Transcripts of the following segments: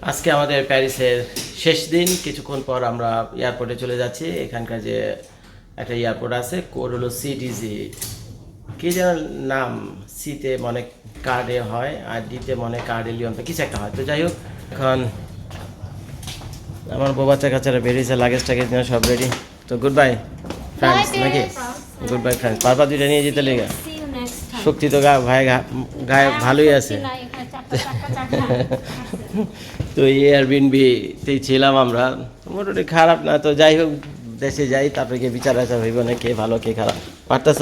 আজকে আমাদের প্যারিসের শেষ দিন। কিছুক্ষণ পর আমরা এয়ারপোর্টে চলে যাচ্ছি। এখানকার যে একটা এয়ারপোর্ট আছে, কোড হলো সিডিজি, কি যেন নাম, সিতে মনে কার্ডে হয় আর ডিতে মনে কার্ডে লিওন কিছু একটা হয়। তো যাই হোক, এখন আমার বউ বাচ্চা কাচ্চারা বেরিয়েছে, লাগেজ টাগেজ নিয়ে সব রেডি। তো গুড বাই ফ্রেন্ডস, নাকি গুড বাই ফ্রেন্ডস। পারপা দুইটা নিয়ে যেতে লেগে শক্তি তো গায়ে ভালোই আছে। তো এয়ারবিএনবিতেই ছিলাম আমরা, মোটামুটি খারাপ না। তো যাই হোক, দেশে যাই, তারপরে গিয়ে বিচার আচার হইব না কে ভালো কে খারাপ। পারতেছ?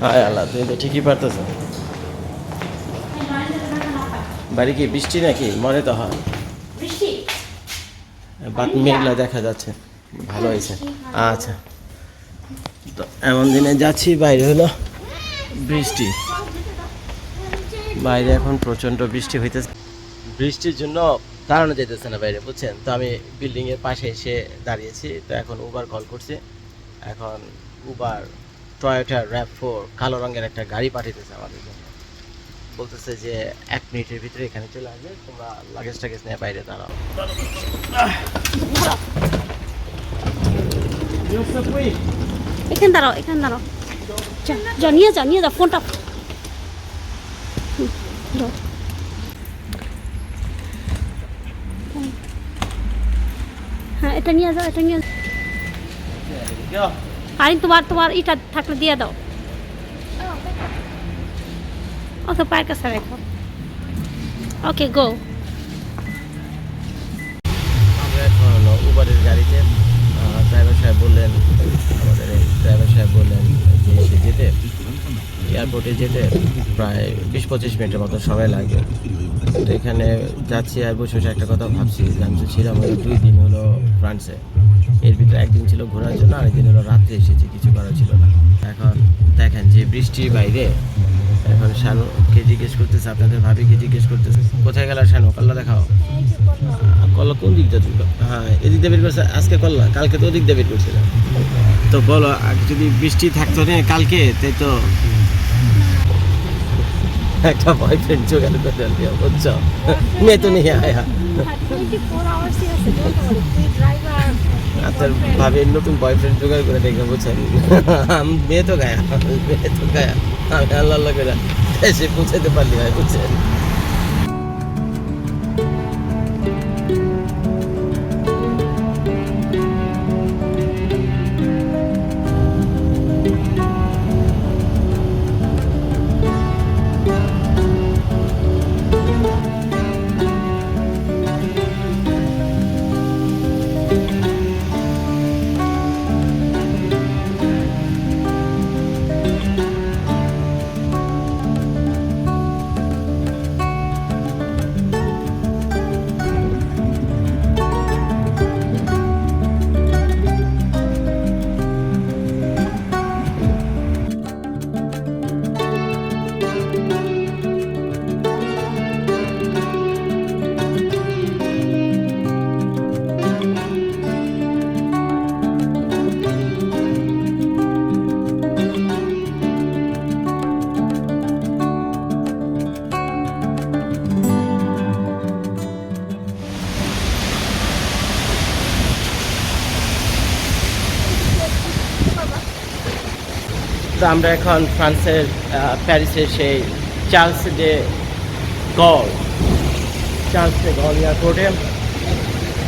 হ্যাঁ আল্লাহ, তুমি তো ঠিকই পারতেছ। বাড়ি কি বৃষ্টি নাকি? মনে তো হয় বাট মেঘলা দেখা যাচ্ছে। ভালো হয়েছে। আচ্ছা, তো এমন দিনে যাচ্ছি, বাইরে হলো বৃষ্টি, বাইরে এখন প্রচণ্ড বৃষ্টি হইতেছে। বৃষ্টির জন্য দাঁড়ানো যেতেছে না বাইরে, বুঝছেন। তো আমি বিল্ডিংয়ের পাশে এসে দাঁড়িয়েছি। তো এখন উবার কল করছি। এখন উবার টয়োটা RAV4 কালো রঙের একটা গাড়ি পাঠিয়েছে আমাদের জন্য। বলতেছে যে 1 মিনিটের ভিতরে এখানে চলে আসবে, তোমরা লাগেজ টাগেজ নিয়ে বাইরে দাঁড়াও। এখানে দাঁড়াও, এখানে দাঁড়াও। যা নিয়ে যা, নিয়ে যা ফোনটা। হ্যাঁ, এটা নিয়ে যাও, এটা নিয়ে যাও। আরে তোমার এটা থাকলে দিয়ে দাও। ওকে, পায়ের কাছে রেখো। ওকে, গো। আমরা এখন উবারের গাড়িতে। ড্রাইভার সাহেব বললেন, আমাদের এই ড্রাইভার সাহেব বললেন যে এসে যেতে, এয়ারপোর্টে যেতে প্রায় 20-25 মিনিটের মতো সময় লাগবে। তো এখানে যাচ্ছি আর বসে বসে একটা কথা ভাবছি যে আমি তো ছিলাম 2 দিন হলো ফ্রান্সে। এর ভিতরে একদিন ছিল ঘোরার জন্য, আরেকদিন হলো রাত্রে এসেছি, কিছু করার ছিল না। এখন দেখেন যে বৃষ্টি বাইরে। এখন শানুকে জিজ্ঞেস করতেছে, আপনাদের ভাবিকে জিজ্ঞেস করতেছে কোথায় গেল শানু, কল্লা দেখাও। কল্লা কোন দিক দিয়ে তুললো? হ্যাঁ, এদিক দিয়ে বের করছে আজকে কল্লা, কালকে তো ওদিক দিয়ে বের করছিল। তো বলো, যদি বৃষ্টি থাকতো না কালকে, তাই তো একটা বয়ফ্রেন্ড জোগাড় করে দিও, বুঝছো। মেয়ে তো নিয়ে আয়া আপনার ভাবে নতুন বয়ফ্রেন্ড জোগাড় করে দেখবে, বুঝছেন। মেয়ে তো গায়া, মেয়ে তো গায়া। আমি আল্লাহ আল্লাহ করে এসে পৌঁছাতে পারলি হয়, বুঝছেন। তো আমরা এখন ফ্রান্সের প্যারিসের সেই চার্লস ডে গল এয়ারপোর্টে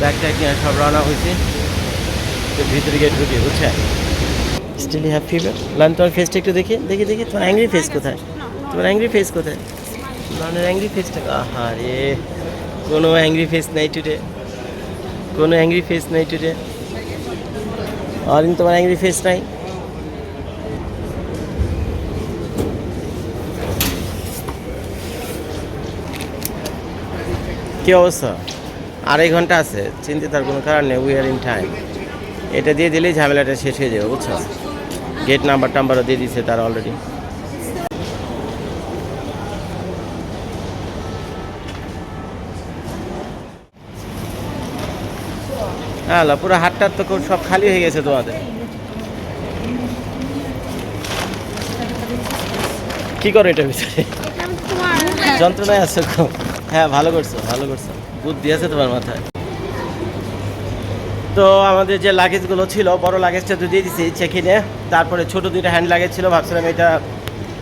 ব্যাগ ট্যাগ নিয়ে সব রওনা হয়েছি। তো ভিতরে গিয়ে ঢুকি, বুঝছেন। Still have fever. লান, তোমার ফেসটা একটু দেখি দেখি দেখি, তোমার অ্যাংরি ফেস কোথায়? তোমার অ্যাংরি ফেস কোথায়? লানের অ্যাংরি ফেসটা, আহা রে, কোনো অ্যাংরি ফেস নাই টুডে, কোনো অ্যাংরি ফেস নাই টুডে। আর তোমার অ্যাংরি ফেস নাই। কী অবস্থা? 2.5 ঘন্টা আছে, চিন্তিতার কোনো কারণ নেই। We are in time. এটা দিয়ে দিলেই ঝামেলাটা শেষ হয়ে যাবে, বুঝছো। গেট নাম্বার টাম্বারও দিয়ে দিচ্ছে তারা অলরেডি। হ্যাঁ, পুরো হাটটার তো সব খালি হয়ে গেছে তোমাদের। কি করো এটার ভিতরে? যন্ত্রণায় আছো? হ্যাঁ ভালো করছো বুদ্ধি আছে তোমার মাথায়। তো আমাদের যে লাগেজগুলো ছিল বড় লাগেজটা তো দিয়ে দিছি চেক ইনে, তারপরে ছোটো 2টা হ্যান্ড লাগেজ ছিল, ভাবছিলাম এটা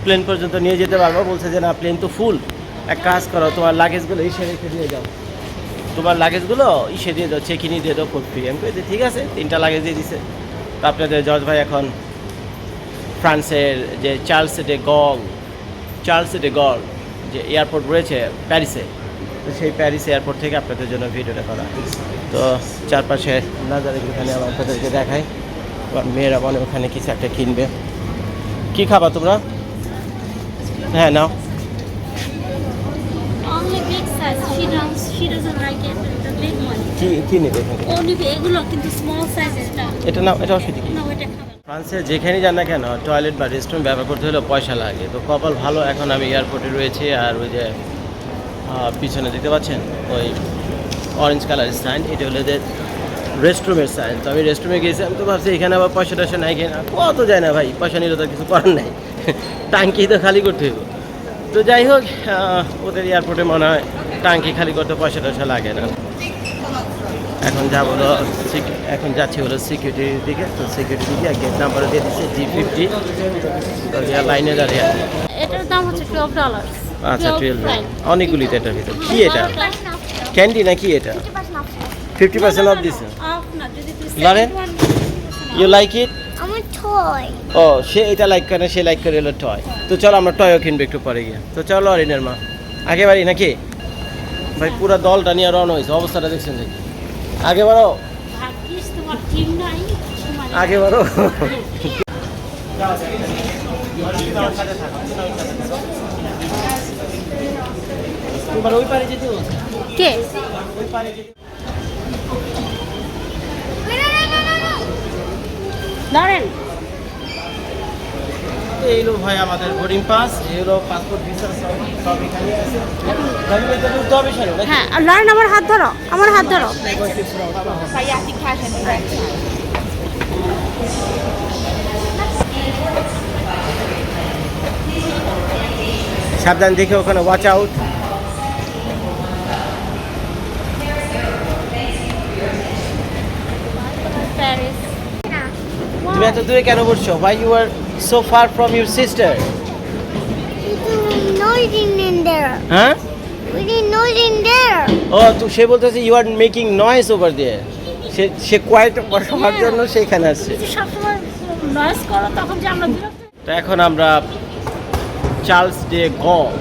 প্লেন পর্যন্ত নিয়ে যেতে পারবো, বলছে যে না প্লেন তো ফুল, এক কাজ করো তোমার লাগেজগুলো ইসে রেখে দিয়ে যাও, তোমার লাগেজগুলো ইসে দিয়ে দাও, চেক ইনে দিয়ে দাও ফুড ফ্রি। আমি বলছি ঠিক আছে, 3টা লাগেজ দিয়ে দিছে। তো আপনাদের জজ ভাই এখন ফ্রান্সের যে চার্লস ডে গল যে এয়ারপোর্ট রয়েছে প্যারিসে, তো সেই প্যারিস এয়ারপোর্ট থেকে আপনাদের জন্য ভিডিওটা করা। তো চারপাশে নাজার এখানে আমার আপনাদেরকে দেখাই, আমার মেয়েরা মনে ওখানে কিছু একটা কিনবে। কি খাবা তোমরা? হ্যাঁ নাও। Only big size. She doesn't like it. The big one. কি নেবে এখানে? Only এগুলো কিন্তু small size এটা। এটা নাও, এটা অসুবিধা কি? না ওটা খাবে। ফ্রান্সে যেখানেই যান না কেন টয়লেট বা রেস্টুরেন্ট ব্যবহার করতে হলে পয়সা লাগে। তো কপাল ভালো, এখন আমি এয়ারপোর্টে রয়েছি, আর ওই যে পিছনে দেখতে পাচ্ছেন ওই অরেঞ্জ কালারের সাইন, এটা হলো যে রেস্টরুমের সাইন। তো আমি রেস্টরুমে গিয়েছি, আমি তো ভাবছি এখানে আবার পয়সা টয়সা নাই কিনা, কত যায় না ভাই, পয়সা নিলে তো কিছু করার নেই, টাঙ্কি তো খালি করতে হইব। তো যাই হোক, ওদের এয়ারপোর্টে মনে হয় টাঙ্কি খালি করতে পয়সা টয়সা লাগে না। এখন যাচ্ছি হলো সিকিউরিটির দিকে। তো সিকিউরিটি দিকে গেট নাম্বার দিয়ে দিচ্ছে G50। তো লাইনে দাঁড়িয়ে আছে। এটার দাম হচ্ছে $12। আচ্ছা 12, অনেকগুলিতে এটার ভিতরে। কি এটা, ক্যান্ডি নাকি এটা? 50% অফ দিছে। অফ না, যদি তুই Lauren? You like it? আমার toy. ও সে এটা লাইক করে, সে লাইক করে হলো টয়। তো চলো আমরা টয়ও কিনবো একটু পরে গিয়ে। তো চলো অরিনের মা আগে বাড়ি নাকি ভাই, পুরো দলটা নিয়ে রওনা হয়েছে, অবস্থাটা দেখছেন নাকি? আগে বাড়ো, ভাগ্যিস তোমার টিম নাই সময়। আগে বাড়ো। তোমার ওই পারে যেতে বলছে, কে? ওই পারে যেতে। ধরেন এই হলো ভাই আমাদের বোর্ডিং পাস, এই হলো পাসপোর্ট ভিসা, সব এখানে আছে। আমি এটা তো হবে শোনো নাকি? হ্যাঁ, ধরেন আমার হাত ধরো, আমার হাত ধরো। সাবধান দেখে ওখানে ওয়াচ আউট। প্যারিস। তুমি এত দূরে কেন বসছো? Why you are so far from your sister? Noising in there. হ্যাঁ? We did noise in there. ও তো সে বলতেছে you are making noise over there. সে কোয়াইট বসার জন্য সেখানে আসছে। যদি সবসময় নয়েজ করো তখন যে আমরা বিরক্ত। তো এখন আমরা চার্লস ডে গল,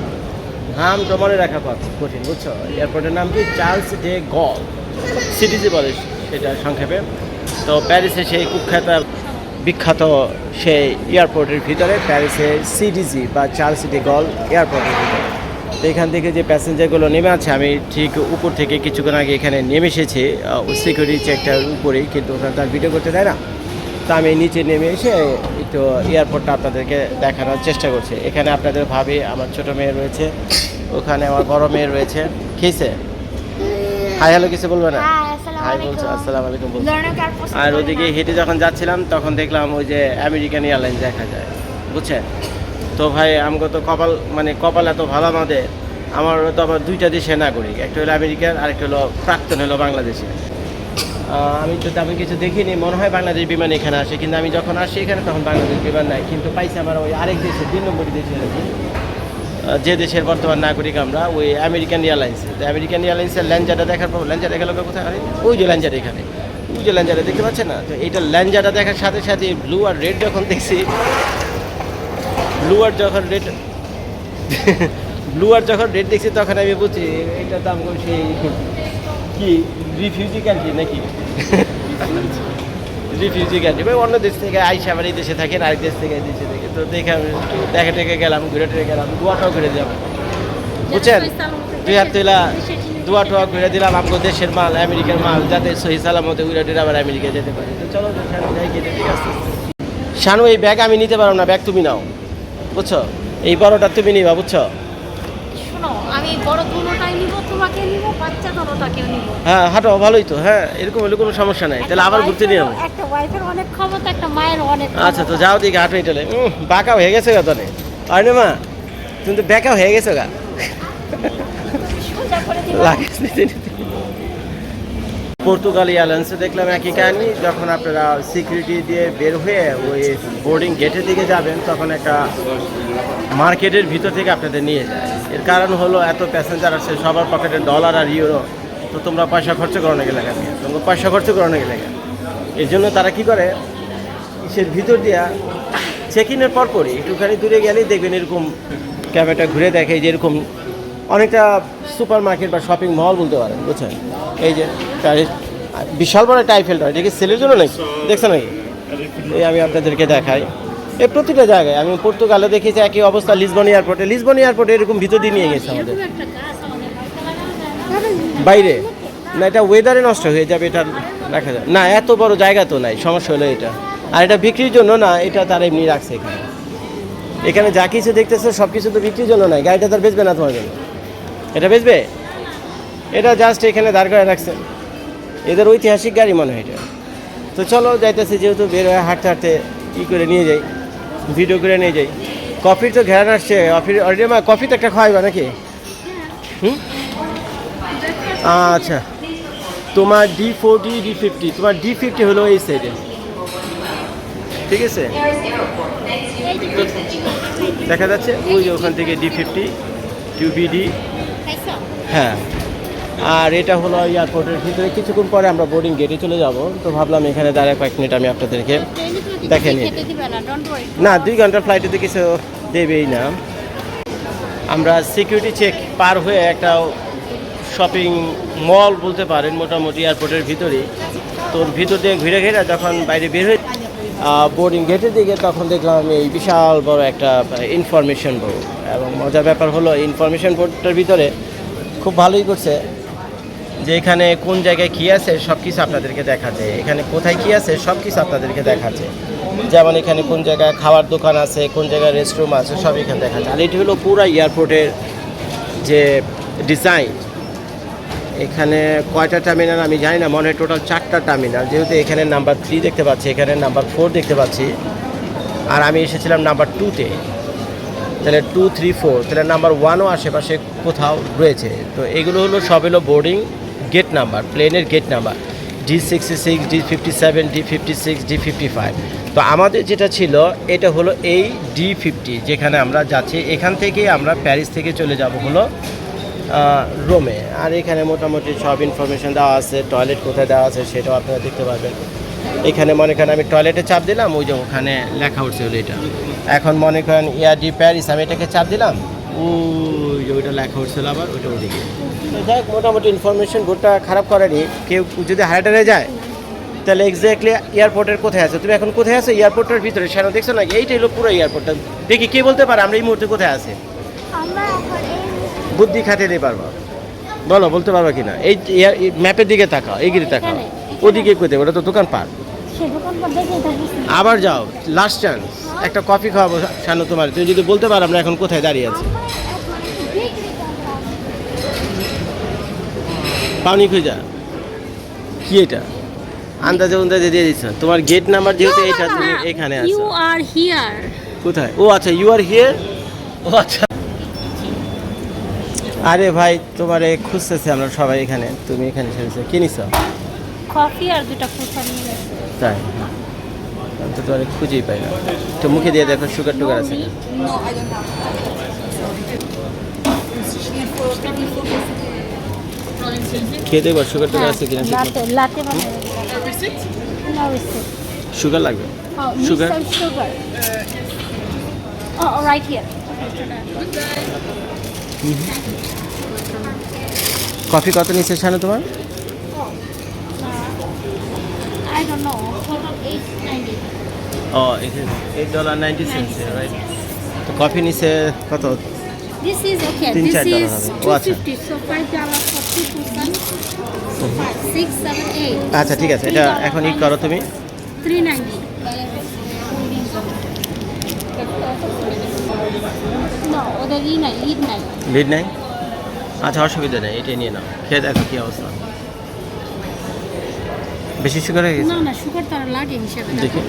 নামটা মনে রাখা কঠিন বুঝছো, এয়ারপোর্টের নাম কি? চার্লস ডে গল, সিটিজি বলে সেটা সংক্ষেপে। তো প্যারিসে সেই বিখ্যাত সেই এয়ারপোর্টের ভিতরে, প্যারিসের সিডিজি বা চার্লস ডে গল এয়ারপোর্টের ভিতরে। তো এখান থেকে যে প্যাসেঞ্জারগুলো নেমে আছে, আমি ঠিক উপর থেকে কিছুক্ষণ আগে এখানে নেমে এসেছি সিকিউরিটি চেকটার উপরেই, কিন্তু ওখানে তার ভিডিও করতে দেয় না। তো আমি নিচে নেমে এসে একটু এয়ারপোর্টটা আপনাদেরকে দেখানোর চেষ্টা করছি। এখানে আপনাদের ভাবি, আমার ছোটো মেয়ে রয়েছে, ওখানে আমার বড় মেয়ে রয়েছে। খেয়েছে? হাই হ্যালো কিছু বলবে না? হাই বলছো, আসসালামু আলাইকুম বলছো। আর ওদিকে হেঁটে যখন যাচ্ছিলাম তখন দেখলাম ওই যে আমেরিকান এয়ারলাইন্স দেখা যায়, বুঝছেন? তো ভাই আমাকে তো কপাল এত ভালো আমাদের, আমার তো আবার 2টা দেশের নাগরিক, একটা হলো আমেরিকার আর একটা হলো প্রাক্তন হলো বাংলাদেশে। আমি তো তেমন কিছু দেখিনি, মনে হয় বাংলাদেশ বিমান এখানে আসে, কিন্তু আমি যখন আসি এখানে তখন বাংলাদেশ বিমান নাই, কিন্তু পাইছি আমার ওই আরেক দেশে 2 নম্বরই দেশে আছি, যে দেশের বর্তমান নাগরিক আমরা, ওই আমেরিকান এয়ারলাইন্সে। তো আমেরিকান এয়ারলাইন্সের ল্যাঞ্জাটা দেখার পর, ল্যাঞ্জা দেখা লোক কোথায়? আরে ওই যে ল্যাঞ্জাটা এখানে, ওই যে ল্যাঞ্জাটা দেখতে পাচ্ছেন না? তো এইটা ল্যাঞ্জাটা দেখার সাথে সাথে ব্লু আর রেড যখন দেখছি, ব্লু আর যখন রেড দেখছি তখন আমি বুঝছি এটা দাম করছি কি রিফিউজি কান্ট্রি নাকি? রিফিউজি কান্ট্রি ভাই, অন্য দেশ থেকে আইসা আবার এই দেশে থাকেন, আরেক দেশ থেকে এই দেশে থেকে। তো দেখে আমি দেখে টেকে গেলাম, ঘুরে টেকে গেলাম, দোয়াটাও ঘুরে দিলাম, বুঝছেন? 2 হাত তুলা দোয়াটাও ঘুরে দিলাম, আমাকে দেশের মাল, আমেরিকার মাল, যাতে সহি সালামতে উড়ে টেরে আবার আমেরিকা যেতে পারে। তো চলো যাই গিয়ে ঠিক আছে। শানু এই ব্যাগ আমি নিতে পারবো না, ব্যাগ তুমি নাও, বুঝছো? এই বড়টা তুমি নিবা, বুঝছো? শোনো, আমি বড় দুটোটাই নিব, তোমাকে নিব, বাচ্চা দুটোটাকেও নিব। হ্যাঁ হাঁটো, ভালোই তো। হ্যাঁ এরকম হলে কোনো সমস্যা নাই, তাহলে আবার ঘুরতে নিয়ে যাবো। একটা ওয়াইফের অনেক ক্ষমতা, একটা মায়ের অনেক আচ্ছা তো যাও দিকে হাঁটো, এটালে বাঁকা হয়ে গেছে গা, তাহলে আর না মা তুমি তো বেঁকা হয়ে গেছো গা। লাগেজ নিতে নিতে পর্তুগাল এয়ারলাইন্সে দেখলাম একই কাহিনী। যখন আপনারা সিকিউরিটি দিয়ে বের হয়ে ওই বোর্ডিং গেটের দিকে যাবেন তখন একটা মার্কেটের ভিতর থেকে আপনাদের নিয়ে যায়। এর কারণ হলো এত প্যাসেঞ্জার আছে, সবার পকেটে ডলার আর ইউরো, তো তোমরা পয়সা খরচ করানো গেলে কেন, তোমরা পয়সা খরচ করানো গেলে কেন। এর জন্য তারা কি করে, ইসের ভিতর দিয়া চেক ইনের পরপরই একটুখানি দূরে গেলেই দেখবেন এরকম ক্যামেরাটা ঘুরে দেখে যে এরকম অনেকটা সুপার মার্কেট বা শপিং মল বলতে পারেন, বুঝছেন। এই যে বিশাল বড় টাইফেলটা, এটা কি সেলের জন্য নাকি দেখছেন নাকি? এই আমি আপনাদেরকে দেখাই, এই প্রতিটা জায়গায় আমি পর্তুগালে দেখেছি একই অবস্থা। লিসবন এয়ারপোর্টে এরকম ভিতর দিয়ে নিয়ে গেছে আমাদের বাইরে। না এটা ওয়েদারে নষ্ট হয়ে যাবে, এটা রাখা যায় না, এত বড় জায়গা তো নাই, সমস্যা হলো এটা। আর এটা বিক্রির জন্য না, এটা তারা এমনি রাখছে এখানে। এখানে যা কিছু দেখতেছে সব কিছু তো বিক্রির জন্য নয়, গাড়িটা তার বেচবে না তোমার জন্য, এটা বেচবে, এটা জাস্ট এখানে দাঁড় করে রাখছে। এদের ঐতিহাসিক গাড়ি মনে হয় এটা। তো চলো যাইতেছি, যেহেতু বের হয়ে হাঁটতে হাঁটতে ই করে নিয়ে যাই, ভিডিও করে নিয়ে যাই। কফির তো ঘেরান আসছে, অলরেডি মা কফি তো একটা খাওয়াইবা নাকি? আচ্ছা, তোমার D40 D50, তোমার D50 হলো এই সাইডে, ঠিক আছে দেখা যাচ্ছে ওই যে ওখান থেকে D50 QBD। হ্যাঁ, আর এটা হলো এয়ারপোর্টের ভিতরে। কিছুক্ষণ পরে আমরা বোর্ডিং গেটে চলে যাব, তো ভাবলাম এখানে দাঁড়ায় কয়েক মিনিট আমি আপনাদেরকে দেখে নিই। না 2 ঘন্টার ফ্লাইটে তো কিছু দেবেই না। আমরা সিকিউরিটি চেক পার হয়ে একটা শপিং মল বলতে পারেন মোটামুটি এয়ারপোর্টের ভিতরেই, তো ভিতর দিয়ে ঘুরে ঘিরে যখন বাইরে বের হয়ে বোর্ডিং গেটের দিকে, তখন দেখলাম এই বিশাল বড় একটা ইনফরমেশন বোর্ড। এবং মজার ব্যাপার হলো ইনফরমেশন বোর্ডটার ভিতরে খুব ভালোই করছে যে এখানে কোন জায়গায় কী আছে সব কিছু আপনাদেরকে দেখাচ্ছে, এখানে কোথায় কী আছে সব কিছু আপনাদেরকে দেখাচ্ছে। যেমন এখানে কোন জায়গায় খাওয়ার দোকান আছে, কোন জায়গায় রেস্টরুম আছে, সব এখানে দেখাচ্ছে। আর এটি হলো পুরো এয়ারপোর্টের যে ডিজাইন। এখানে কয়টা টার্মিনাল আমি জানি না, মনে হয় টোটাল 4টা টার্মিনাল। যেহেতু এখানে নাম্বার 3 দেখতে পাচ্ছি, এখানে নাম্বার 4 দেখতে পাচ্ছি, আর আমি এসেছিলাম নাম্বার 2-তে, তাহলে 2, 3, 4, তাহলে নাম্বার 1ও আশেপাশে কোথাও রয়েছে। তো এগুলো হলো সব হলো বোর্ডিং গেট নাম্বার, প্লেনের gate number D66, D57, D56, D55। তো আমাদের যেটা ছিল এটা হলো এই D50, যেখানে আমরা যাচ্ছি। এখান থেকে আমরা প্যারিস থেকে চলে যাব হলো রোমে। আর এখানে মোটামুটি সব ইনফরমেশন দেওয়া আছে, টয়লেট কোথায় দেওয়া আছে সেটাও আপনারা দেখতে পারবেন। এখানে মনে করেন আমি টয়লেটে চাপ দিলাম, ওই যে ওখানে লেখা উঠছে হলো এটা। এখন মনে করেন এয়ার ডি প্যারিস, আমি এটাকে চাপ দিলাম, ওই যে ওইটা লেখা উঠছিল আবার ওইটা ওদিকে। তো যাই হোক, মোটামুটি ইনফরমেশন বোর্ডটা খারাপ করেনি। কেউ যদি হারাটারে যায় তাহলে এক্স্যাক্টলি এয়ারপোর্টের কোথায় আছে, তুমি এখন কোথায় আছো এয়ারপোর্টের ভিতরে, সেটা দেখছো না? এইটাই হলো পুরো এয়ারপোর্টটা। দেখি কে বলতে পারে আমরা এই মুহূর্তে কোথায় আছি? আমরা এখন বুদ্ধি খাটিয়ে দিয়ে পারবা, বলো বলতে পারবা কিনা? এই ম্যাপের দিকে তাকাও, এইদিকে তাকাও, ওদিকে কোথায়? ওটা তো দোকান পার। আবার যাও, লাস্ট চান্স, একটা কফি খাওয়াবো শানু তোমার। তুমি যদি বলতে পারো আমরা এখন কোথায় দাঁড়িয়ে আছি। পাওনি খুঁজা কি এটা আন্দাজে আন্দাজে দিয়ে দিচ্ছ। তোমার গেট নাম্বার যেহেতু এটা, তুমি এখানে আছো। You are here. কোথায়? ও আচ্ছা, ইউ আর হিয়ার। ও আচ্ছা, আরে ভাই তোমারে খুঁজতেছি আমরা সবাই এখানে, তুমি এখানে এসেছো। কি নিছো? কফি আর দুটো ফুচকা নিয়ে গেছে। তাই? আমি তো তোমার খুঁজেই পাই না। তো মুখে দিয়ে দেখো সুগার টুগার আছে না। খেয়ে দেখো সুগার টুগার আছে কিনা। লাতে লাতে মানে নো রিসিপ্ট। সুগার লাগবে? সুগার সুগার ও রাইট হিয়ার। কফি কত নিচ্ছে শানু তোমার? I don't know. Total $8.90. ও এখানে $8.90, রাইট? তো কফি নিচ্ছে কত? This is okay. $3-4 This is হবে। ও আচ্ছা। $2.50. So $5 for 2 person. 6, 7, 8. আচ্ছা ঠিক আছে, এটা এখন ই করো তুমি। $3.90. No, ওদের ই নাই, লিড নাই। লিড নাই? আচ্ছা অসুবিধা নেই, এটাই নিয়ে নাও, খেয়ে দেখো কী অবস্থা। বেশি সুগার হয়ে গেছে? না না, সুগার তো আর লাগে হিসেবে। দেখি